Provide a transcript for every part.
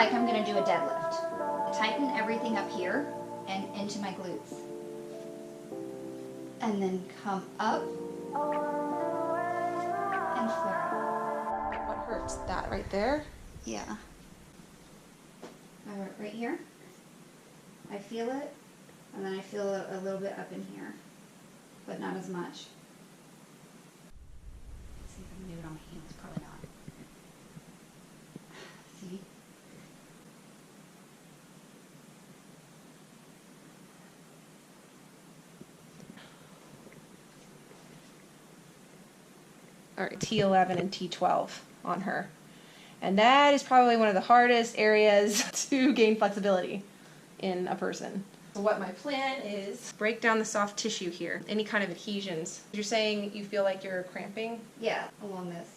like I'm going to do a deadlift. Tighten everything up here and into my glutes. And then come up and flare up. What hurts? That right there? Yeah. Right here. I feel it, and then I feel a little bit up in here, but not as much. Let's see if I can do it on my heels. Probably not. See? All right, T11 and T12 on her. And that is probably one of the hardest areas to gain flexibility in a person. So what my plan is, break down the soft tissue here, any kind of adhesions. You're saying you feel like you're cramping? Yeah, along this.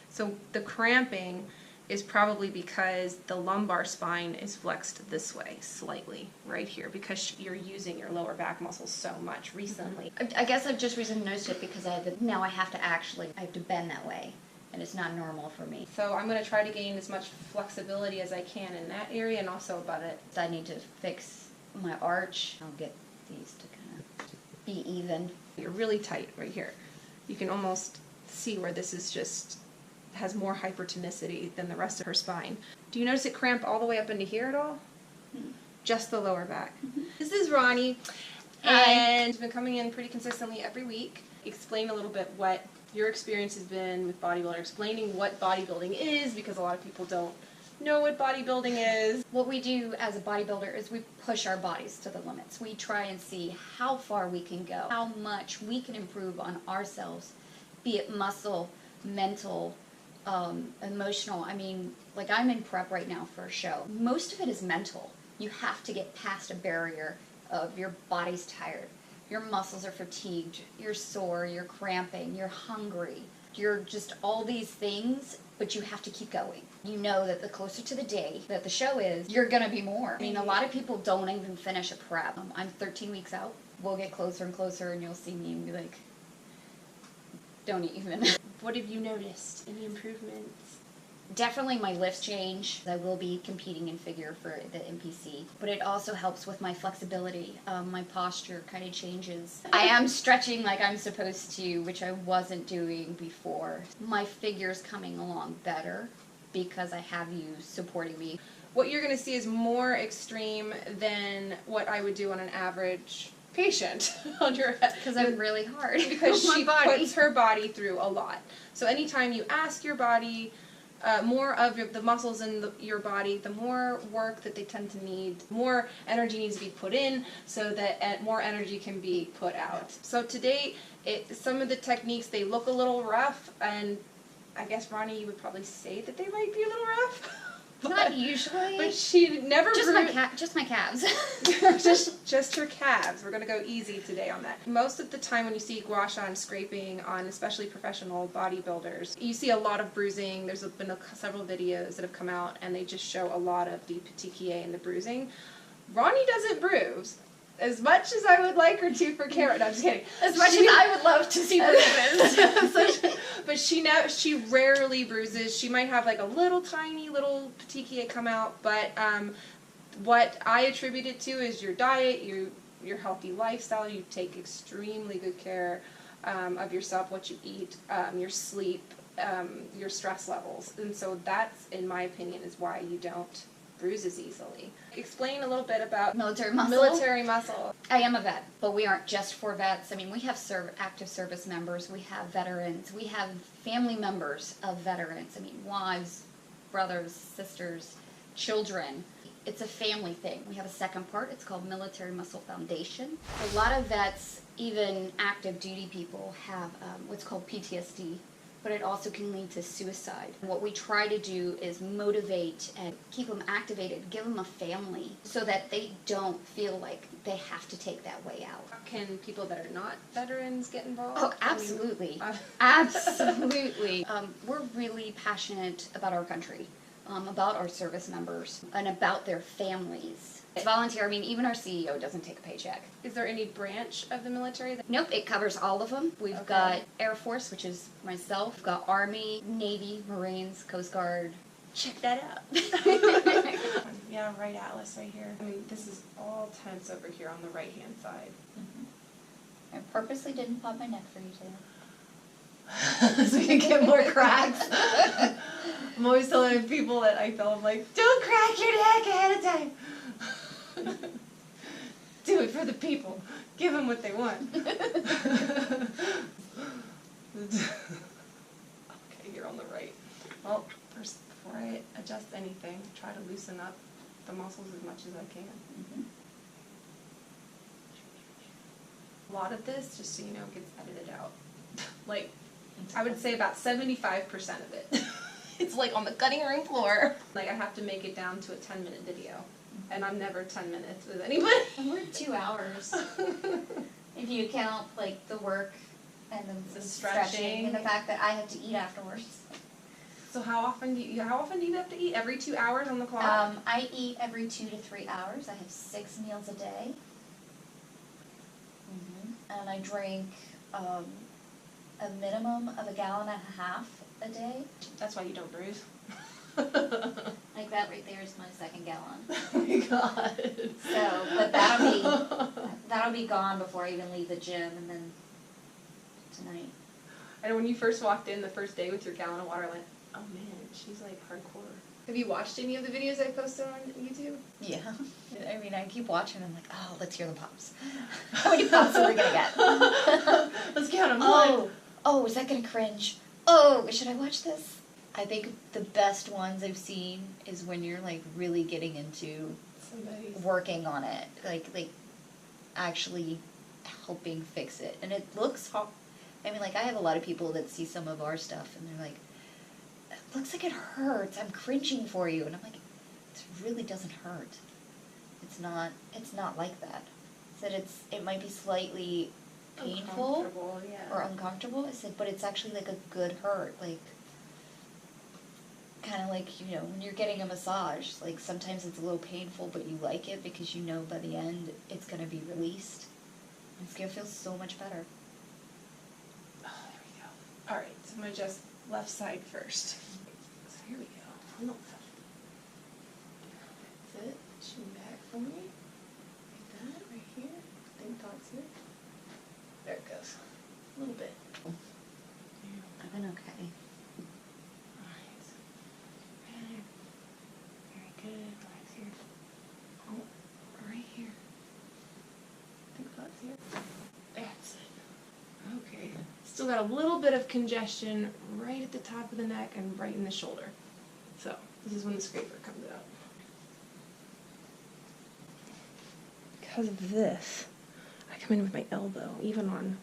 So the cramping is probably because the lumbar spine is flexed this way slightly right here because you're using your lower back muscles so much recently. I guess I've just recently noticed it because now I have to bend that way, and it's not normal for me. So I'm going to try to gain as much flexibility as I can in that area and also above it. So I need to fix my arch. I'll get these to kind of be even. You're really tight right here. You can almost see where this is just has more hypertonicity than the rest of her spine. Do you notice it cramp all the way up into here at all? Mm-hmm. Just the lower back. Mm-hmm. This is Ronnie. Hi. And she's been coming in pretty consistently every week. Explain a little bit what your experience has been with bodybuilding, explaining what bodybuilding is, because a lot of people don't know what bodybuilding is. What we do as a bodybuilder is we push our bodies to the limits. We try and see how far we can go, how much we can improve on ourselves, be it muscle, mental, emotional. I mean, like I'm in prep right now for a show. Most of it is mental. You have to get past a barrier of your body's tired, your muscles are fatigued, you're sore, you're cramping, you're hungry, you're just all these things, but you have to keep going. You know that the closer to the day that the show is, you're gonna be more. I mean, a lot of people don't even finish a prep. I'm 13 weeks out. We'll get closer and closer and you'll see me and be like, don't even. What have you noticed? Any improvements? Definitely my lifts change. I will be competing in figure for the NPC, but it also helps with my flexibility. My posture kind of changes. I am stretching like I'm supposed to, which I wasn't doing before. My figure's coming along better because I have you supporting me. What you're going to see is more extreme than what I would do on an average patient on your head. Because I'm really hard. Because she puts her body through a lot. So anytime you ask your body more of the muscles in your body, the more work that they tend to need, more energy needs to be put in so that more energy can be put out. So to date, some of the techniques, they look a little rough, and I guess, Ronnie, you would probably say that they might be a little rough. Not usually. But she never just my calves. just her calves. We're gonna go easy today on that. Most of the time when you see gua sha and scraping on especially professional bodybuilders, you see a lot of bruising. There's been several videos that have come out and they just show a lot of the petechiae and the bruising. Ronnie doesn't bruise. As much as I would like her to for camera. No, I'm just kidding. As much as I would love to see bruises. But she rarely bruises. She might have like a little tiny little petechiae come out, but what I attribute it to is your diet, your healthy lifestyle. You take extremely good care of yourself, what you eat, your sleep, your stress levels. And so that's, in my opinion, is why you don't bruise as easily. Explain a little bit about military muscle. Military muscle. I am a vet, but we aren't just for vets. I mean, we have active service members, we have veterans, we have family members of veterans. I mean, wives, brothers, sisters, children. It's a family thing. We have a second part. It's called Military Muscle Foundation. A lot of vets, even active duty people, have what's called PTSD. But it also can lead to suicide. What we try to do is motivate and keep them activated, give them a family so that they don't feel like they have to take that way out. Can people that are not veterans get involved? Oh, absolutely. Absolutely. We're really passionate about our country, about our service members, and about their families. It's volunteer. I mean, even our CEO doesn't take a paycheck. Is there any branch of the military? Nope, it covers all of them. We've got Air Force, which is myself. We've got Army, Navy, Marines, Coast Guard. Check that out. Yeah, right atlas right here. I mean, this is all tense over here on the right-hand side. I purposely didn't pop my neck for you today. So we can get more cracks. I'm always telling people that I feel, I'm like, don't crack your neck ahead of time. Do it for the people. Give them what they want. Okay, you're on the right. Well, first, before I adjust anything, try to loosen up the muscles as much as I can. A lot of this, just so you know, gets edited out. Like, I would say about 75% of it. It's like on the cutting room floor. Like, I have to make it down to a 10-minute video. And I'm never 10 minutes with anybody. And we're 2 hours. If you count, like, the work and the stretching and the fact that I have to eat afterwards. So how often do you have to eat? Every 2 hours on the clock? I eat every 2 to 3 hours. I have 6 meals a day. And I drink a minimum of 1.5 gallons a day. That's why you don't bruise. Like that right there is my 2nd gallon. Oh my god. So, but that'll be gone before I even leave the gym, and then tonight. I know when you first walked in the first day with your gallon of water, I went, oh man, she's like hardcore. Have you watched any of the videos I posted on YouTube? Yeah. I mean, I keep watching, and I'm like, oh, let's hear the pops. How many pops are we gonna get? Let's count them. Oh, is that gonna cringe? Oh, should I watch this? I think the best ones I've seen is when you're like really getting into working on it, like actually helping fix it, and it looks hard. I mean, like I have a lot of people that see some of our stuff, and they're like, "It looks like it hurts. I'm cringing for you," and I'm like, "It really doesn't hurt. It's not like that." I said it might be slightly painful or uncomfortable. I said, but it's actually like a good hurt, like. Kind of like, you know, when you're getting a massage, like sometimes it's a little painful, but you like it because you know by the end it's going to be released. It's going to feel so much better. Oh, there we go. All right, so I'm going to adjust left side first. So here we go. That's it. Shooting back for me. Like that, right here. I think that's it. There it goes. A little bit. I've been okay. Good, relax here. Oh, right here. I think that's here. That's it. Okay. Still got a little bit of congestion right at the top of the neck and right in the shoulder. So, this is when the scraper comes out. Because of this, I come in with my elbow, even on,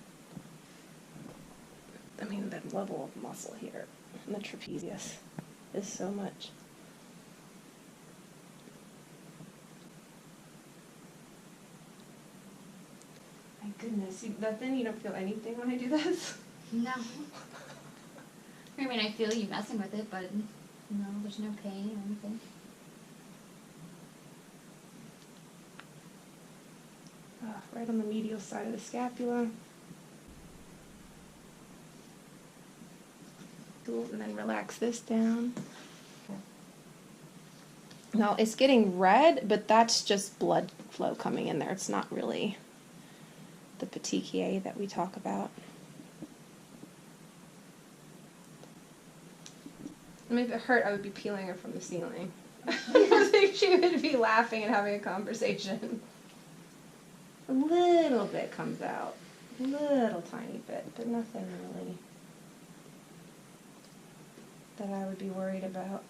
I mean, that level of muscle here. And the trapezius is so much. My goodness, then you don't feel anything when I do this? No. I mean, I feel you messing with it, but no, there's no pain or anything. Right on the medial side of the scapula. Cool, and then relax this down. Now, it's getting red, but that's just blood flow coming in there. It's not really the petechiae that we talk about. I mean, if it hurt, I would be peeling her from the ceiling. I think she would be laughing and having a conversation. A little bit comes out. A little tiny bit, but nothing really that I would be worried about.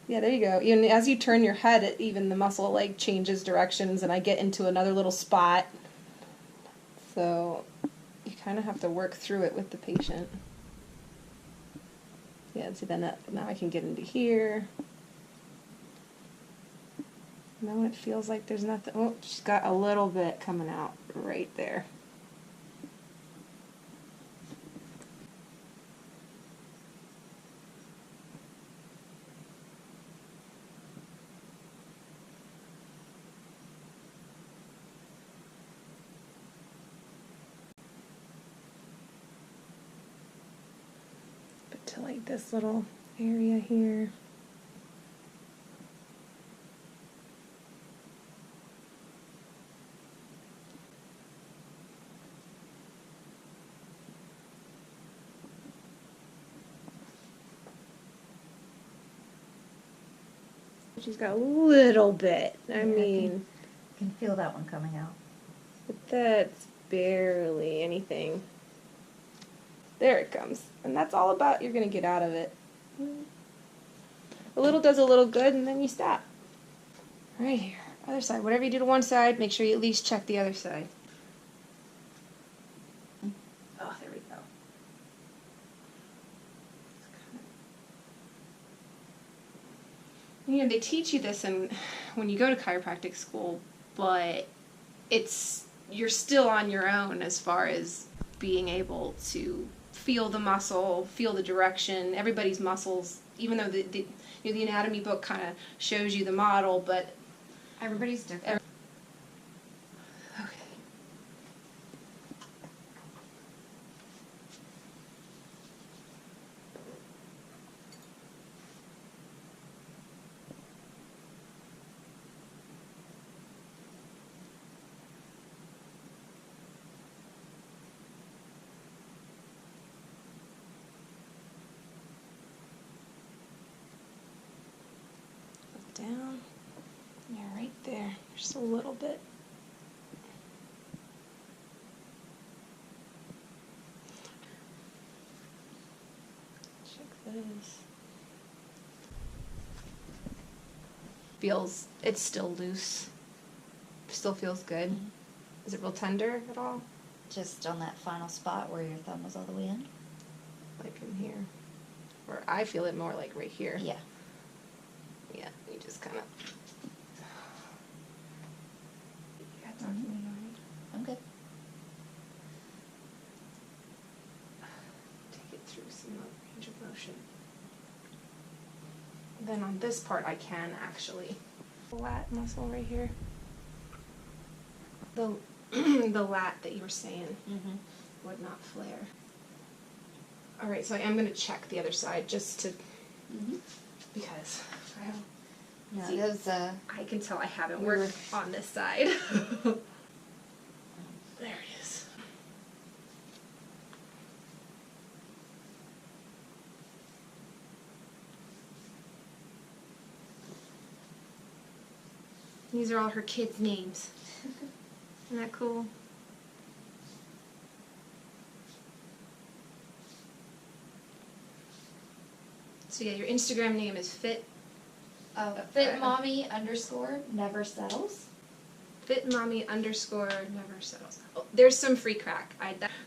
Yeah, there you go. Even as you turn your head, even the muscle like changes directions, and I get into another little spot. So you kind of have to work through it with the patient. Yeah, see, then now I can get into here. Now when it feels like there's nothing, oh, she's got a little bit coming out right there. to like this little area here. She's got a little bit. I mean, I can feel that one coming out. but that's barely anything. There it comes. And that's all about you're going to get out of it. A little does a little good, and then you stop. Right here. Other side. Whatever you do to one side, make sure you at least check the other side. Oh, there we go. You know, they teach you this when you go to chiropractic school, but you're still on your own as far as being able to feel the muscle, feel the direction, everybody's muscles, even though the anatomy book kind of shows you the model, but Everybody's different. okay. Down. Yeah, right there. Just a little bit. Check this. It's still loose. Still feels good. Is it real tender at all? Just on that final spot where your thumb was all the way in? Like in here. Or I feel it more like right here. Yeah. Yeah, you just kind of. Okay. Take it through some range of motion. Then on this part, I can actually. The lat muscle right here. The the lat that you were saying would not flare. All right, so I am going to check the other side just to because I don't. Yeah, See, those, I can tell I haven't worked on this side. There it is. These are all her kids' names. Isn't that cool? So yeah, your Instagram name is Fit Mommy _ never settles. Fit Mommy _ never settles. Oh, there's some free crack.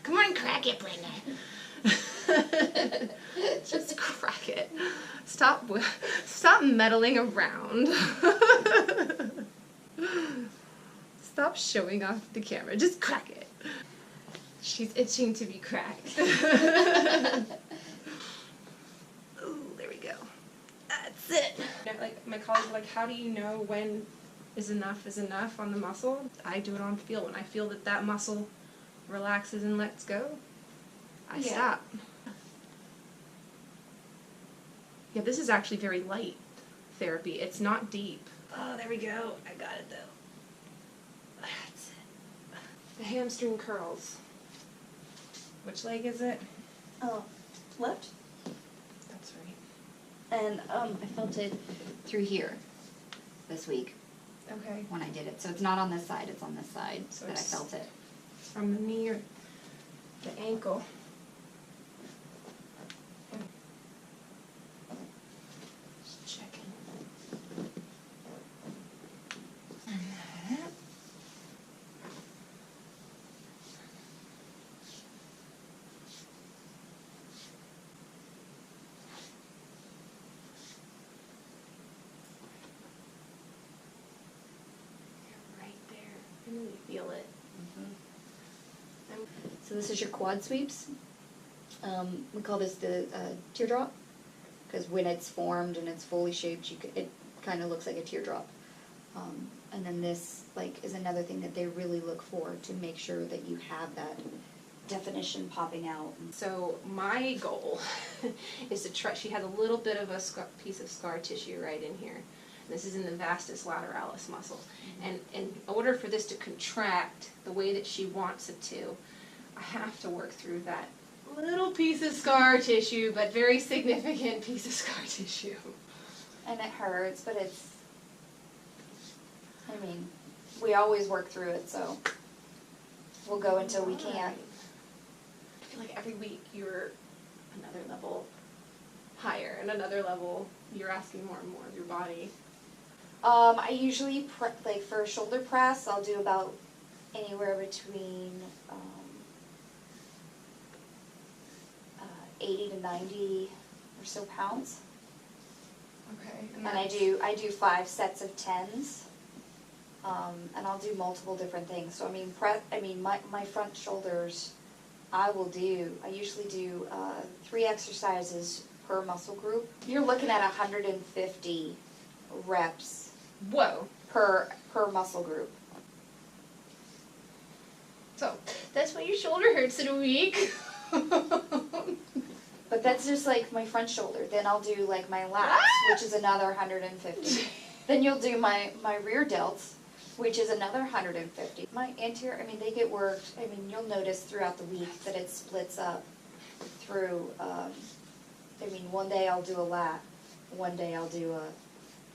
Come on, crack it, Brenda. Just crack it. Stop meddling around. Stop showing off the camera. Just crack it. She's itching to be cracked. Ooh, there we go. That's it. Like my colleagues are like, how do you know when is enough on the muscle? I do it on feel. When I feel that muscle relaxes and lets go, I stop. Yeah, this is actually very light therapy. It's not deep. Oh, there we go. I got it though. That's it. The hamstring curls. Which leg is it? Oh, left. That's right. And I felt it through here this week Okay. when I did it. So it's not on this side, it's on this side So that I it's felt it. from the knee or the ankle. Just checking. Right there. I really feel it. So this is your quad sweeps. We call this the teardrop because when it's formed and it's fully shaped, it kind of looks like a teardrop. And then this is another thing that they really look for to make sure that you have that definition popping out. So my goal is to try, she has a little bit of a piece of scar tissue right in here. This is in the vastus lateralis muscle. And in order for this to contract the way that she wants it to, I have to work through that little piece of scar tissue, but very significant piece of scar tissue. And it hurts, but it's, I mean, we always work through it, so we'll go until we can't. I feel like every week you're another level higher, and another level you're asking more and more of your body. I usually, like for shoulder press, I'll do about anywhere between 80 to 90 or so pounds. Okay. And I do 5 sets of 10s, and I'll do multiple different things. So I mean, my front shoulders, I usually do 3 exercises per muscle group. You're looking at 150 reps. Whoa. Per muscle group. So that's why your shoulder hurts in a week. But that's just like my front shoulder. Then I'll do like my lats, which is another 150. Then you'll do my rear delts, which is another 150. My anterior, I mean, they get worked. I mean, you'll notice throughout the week that it splits up through, I mean, one day I'll do a lat, one day I'll do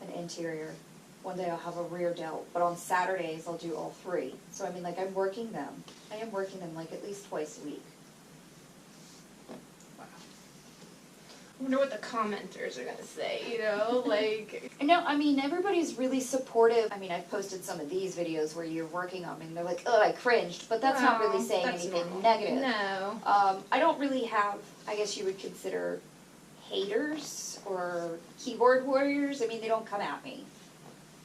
an anterior, one day I'll have a rear delt, but on Saturdays I'll do all 3. So I mean, like, I'm working them. I am working them like at least twice a week. Wow. I wonder what the commenters are gonna say, you know, like. No, I mean, everybody's really supportive. I mean, I've posted some of these videos where you're working them and they're like, oh, I cringed, but that's not really saying anything normal. negative. No. I don't really have, I guess you would consider haters or keyboard warriors. I mean, they don't come at me.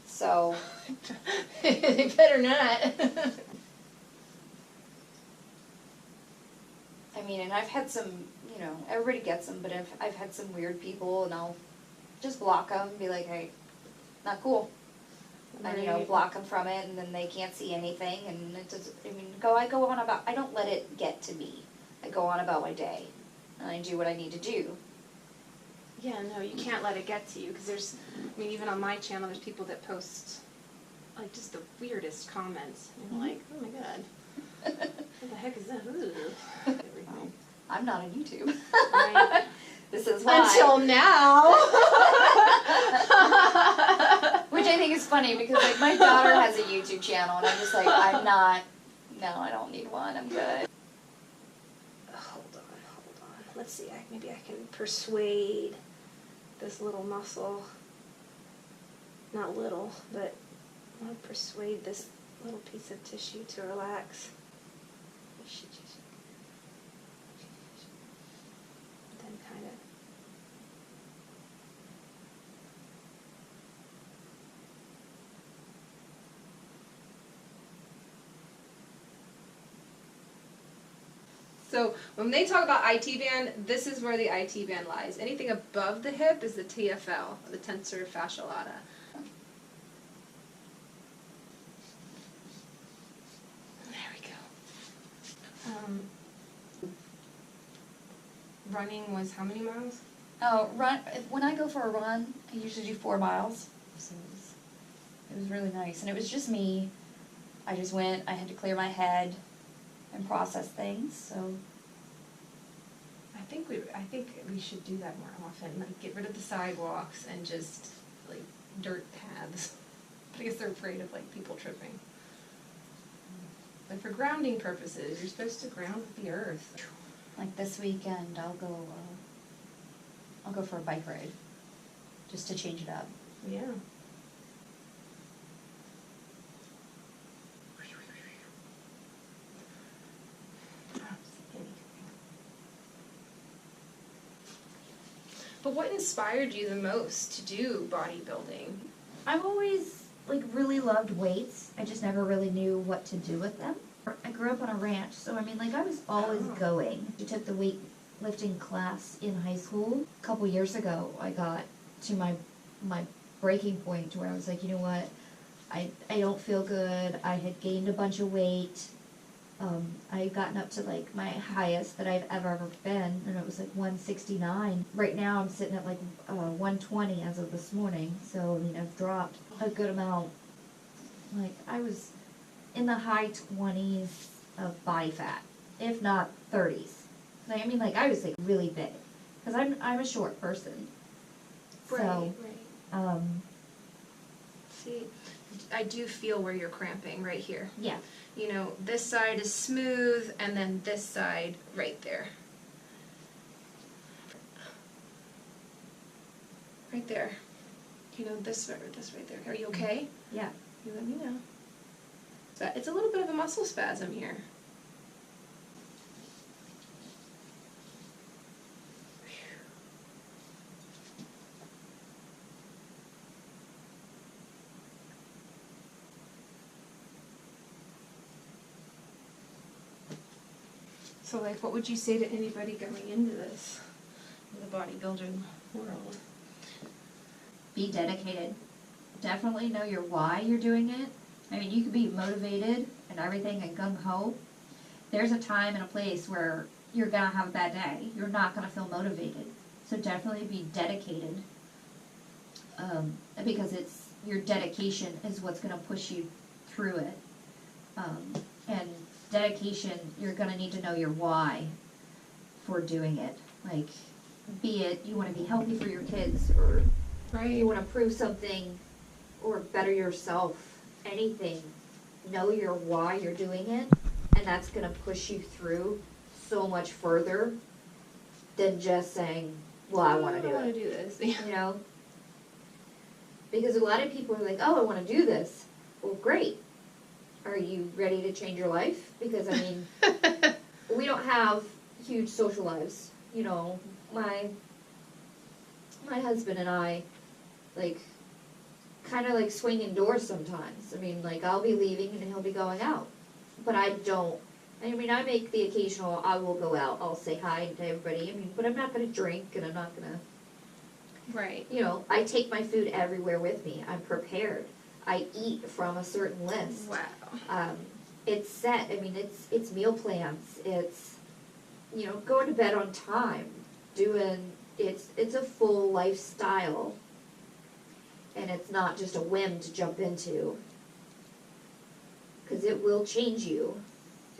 So. They better not. I mean, and I've had some, you know, everybody gets them, but I've had some weird people, and I'll just block them and be like, hey, not cool. And, you know, block them from it, and then they can't see anything, and it does, I mean, I go on about, I don't let it get to me. I go on about my day, and I do what I need to do. Yeah, no, you can't let it get to you, because there's, I mean, even on my channel, there's people that post, like, just the weirdest comments. And you're like, oh my god, what the heck is that? Ooh. Everything. I'm not on YouTube. Right. This is why. Until now. Which I think is funny, because, like, my daughter has a YouTube channel, and I'm just like, no, I don't need one, I'm good. Hold on. Let's see, maybe I can persuade this little muscle, not little, but I want to persuade this little piece of tissue to relax. Then kind of. So when they talk about IT band, this is where the IT band lies. Anything above the hip is the TFL, the tensor fascial lata. There we go. Running was how many miles? Oh, when I go for a run, I usually do 4 miles. So it was really nice. And it was just me. I just went, I had to clear my head and process things, so. I think we should do that more often. Like, get rid of the sidewalks and just like dirt paths. But I guess they're afraid of like people tripping. But for grounding purposes, you're supposed to ground with the earth. Like this weekend, I'll go for a bike ride, just to change it up. Yeah. But what inspired you the most to do bodybuilding? I've always, like, really loved weights. I just never really knew what to do with them. I grew up on a ranch, so I mean, like, I was always going. I took the weightlifting class in high school. A couple years ago, I got to my breaking point where I was like, you know what? I don't feel good. I had gained a bunch of weight. I had gotten up to like my highest that I've ever been, and it was like 169. Right now I'm sitting at like 120 as of this morning, so I mean I've dropped a good amount. Like I was in the high 20s of body fat, if not 30s. Like, I mean, like I was like really big, because I'm a short person. So, Right. See, I do feel where you're cramping right here. yeah. You know, this side is smooth, and then this side right there. Right there. You know, this right there. Are you okay? Yeah. You let me know. It's a little bit of a muscle spasm here. So, like, what would you say to anybody going into this, the bodybuilding world? Be dedicated. Definitely know your why you're doing it. I mean, you can be motivated and everything and gung-ho. There's a time and a place where you're going to have a bad day. You're not going to feel motivated. So definitely be dedicated. Because it's your dedication is what's going to push you through it. And dedication, you're going to need to know your why for doing it. Like, be it you want to be healthy for your kids, or you want to prove something, or better yourself, anything. Know your why you're doing it, and that's going to push you through so much further than just saying, well, I want to do I want it. to do this. You know? Because a lot of people are like, oh, I want to do this. Well, great. Are you ready to change your life? Because, I mean, we don't have huge social lives. You know, my husband and I, like, kind of like swinging doors sometimes. I mean, like, I'll be leaving and he'll be going out. But I don't. I mean, I make the occasional, I will go out, I'll say hi to everybody. I mean, but I'm not going to drink, and I'm not going to, Right. you know, I take my food everywhere with me. I'm prepared. I eat from a certain list. Wow. It's set. I mean, it's meal plans. It's, you know, going to bed on time. It's a full lifestyle. And it's not just a whim to jump into. Because it will change you.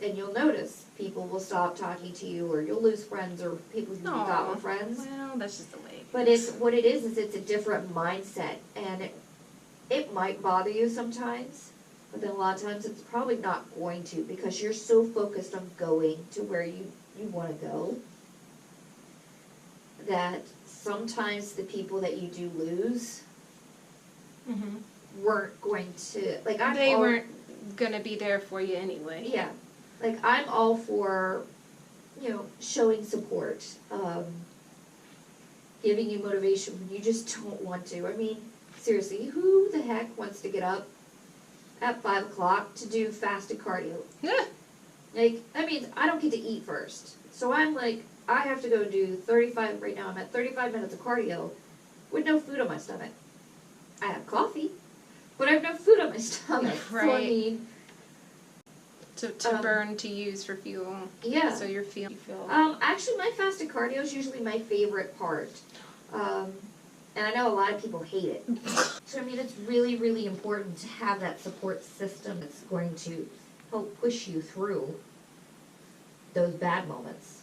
And you'll notice people will stop talking to you, or you'll lose friends, or people you thought were friends. Well, that's just the way it But goes. what it is it's a different mindset, and it might bother you sometimes, but then a lot of times it's probably not going to, because you're so focused on going to where you want to go, that sometimes the people that you do lose weren't going to, like, They weren't going to be there for you anyway. Yeah. Like, I'm all for, you know, showing support, giving you motivation when you just don't want to. I mean, seriously, who the heck wants to get up at 5 o'clock to do fasted cardio? Like, I mean, I don't get to eat first. So I'm like, I have to go do 35, right now I'm at 35 minutes of cardio with no food on my stomach. I have coffee, but I have no food on my stomach. Right. So I mean, To burn, to use for fuel. yeah. So you feel. Actually, my fasted cardio is usually my favorite part. And I know a lot of people hate it. So, I mean, it's really, really important to have that support system that's going to help push you through those bad moments,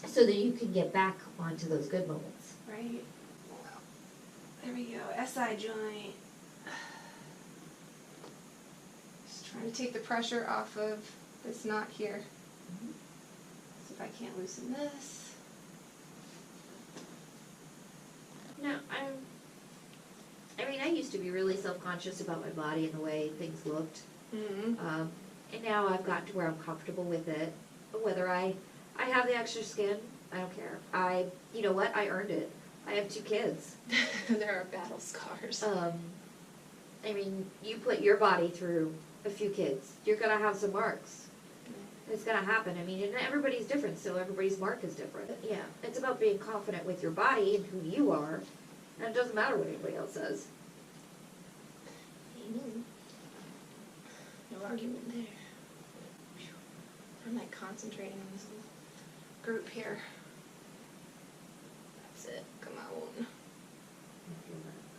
so that you can get back onto those good moments. Right. There we go. SI joint. Just trying to take the pressure off of this knot here. See if I can't loosen this. No, I mean, I used to be really self-conscious about my body and the way things looked. Mm-hmm. And now I've gotten to where I'm comfortable with it. Whether I have the extra skin, I don't care. You know what? I earned it. I have 2 kids. There are battle scars. I mean, you put your body through a few kids, you're gonna have some marks. It's gonna happen. I mean, and everybody's different, so everybody's mark is different. Yeah, it's about being confident with your body and who you are, and it doesn't matter what anybody else says. No argument there. I'm like concentrating on this group here. That's it. Come on.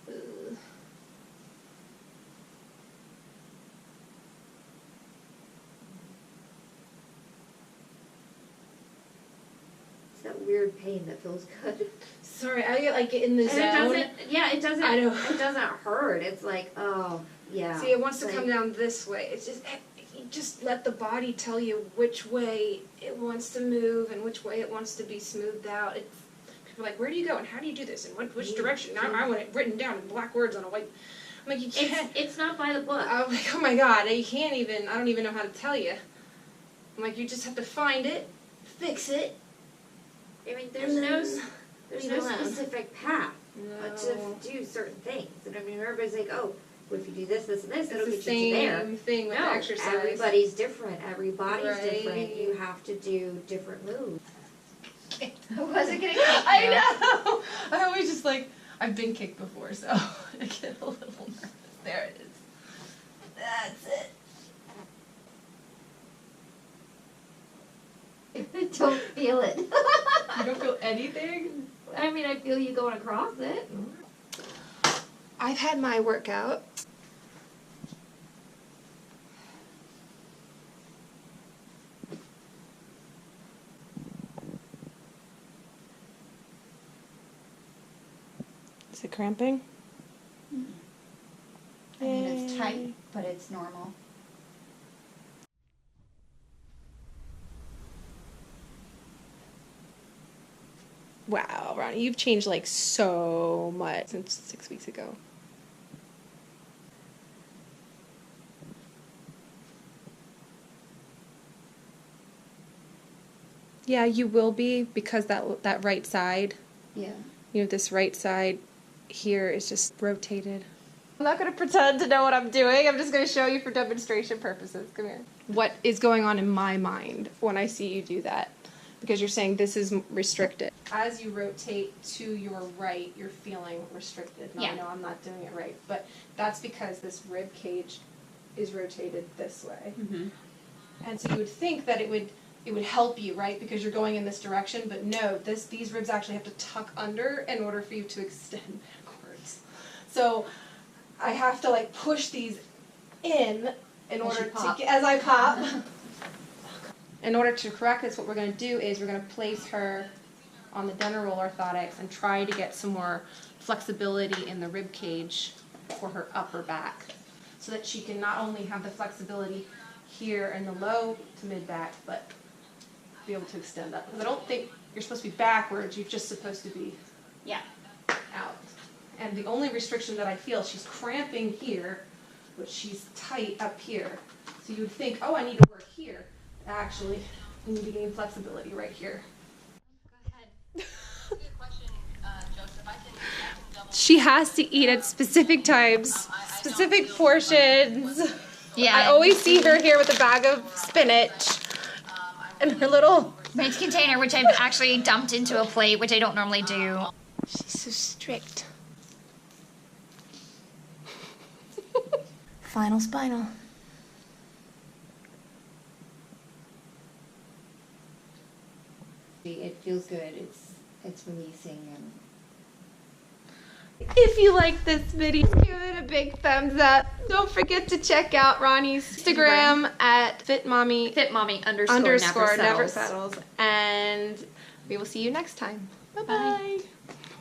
Ugh. It's that weird pain that feels good. Sorry, I get like in the zone. It doesn't I know. it doesn't hurt. It's like, oh, yeah. See, it wants to It's come like- down this way. It's just, you just let the body tell you which way it wants to move and which way it wants to be smoothed out. It's, people are like, where do you go and how do you do this and which direction? I want it written down in black words on a white. I'm like, you can't. It's not by the book. I'm like, oh my god, you can't even, I don't even know how to tell you. I'm like, you just have to find it, fix it. I mean, there's no Leave it alone. specific path No. to do certain things. And I mean, everybody's like, oh, well, if you do this, this, and this, it'll It's get the you to there. same thing with No, exercise. everybody's different. Every body's different. Right. You have to do different moves. I wasn't gonna kick I you. know. I always just like, I've been kicked before, so I get a little nervous. There it is. That's it. I don't feel it. You don't feel anything? I mean, I feel you going across it. I've had my workout. Is it cramping? I mean, it's tight, but it's normal. Wow, Ronnie, you've changed like so much since 6 weeks ago. Yeah, you will be because that right side, Yeah. you know, this right side here is just rotated. I'm not going to pretend to know what I'm doing. I'm just going to show you for demonstration purposes. Come here. What is going on in my mind when I see you do that? Because you're saying this is restricted. As you rotate to your right, you're feeling restricted. Now, Yeah. I know I'm not doing it right, but that's because this rib cage is rotated this way. Mm-hmm. And so you would think that it would help you, right? Because you're going in this direction, but no, these ribs actually have to tuck under in order for you to extend backwards. So I have to like push these in order to get, as I pop. In order to correct this, what we're going to do is we're going to place her on the dinner roll orthotics and try to get some more flexibility in the rib cage for her upper back, so that she can not only have the flexibility here in the low to mid back, but be able to extend up. Because I don't think you're supposed to be backwards, you're just supposed to be out. And the only restriction that I feel, she's cramping here, but she's tight up here. So you would think, oh, I need to work here. Actually, you need to gain flexibility right here. She has to eat at specific times, specific portions. Yeah. I always see her here with a bag of spinach and her little... Mint container, which I've actually dumped into a plate, which I don't normally do. She's so strict. Final spinal. It feels good. It's releasing and. If you like this video, give it a big thumbs up. Don't forget to check out Ronnie's Instagram at fitmommy Fitmommy _never never settles. And we will see you next time. Bye-bye. Bye.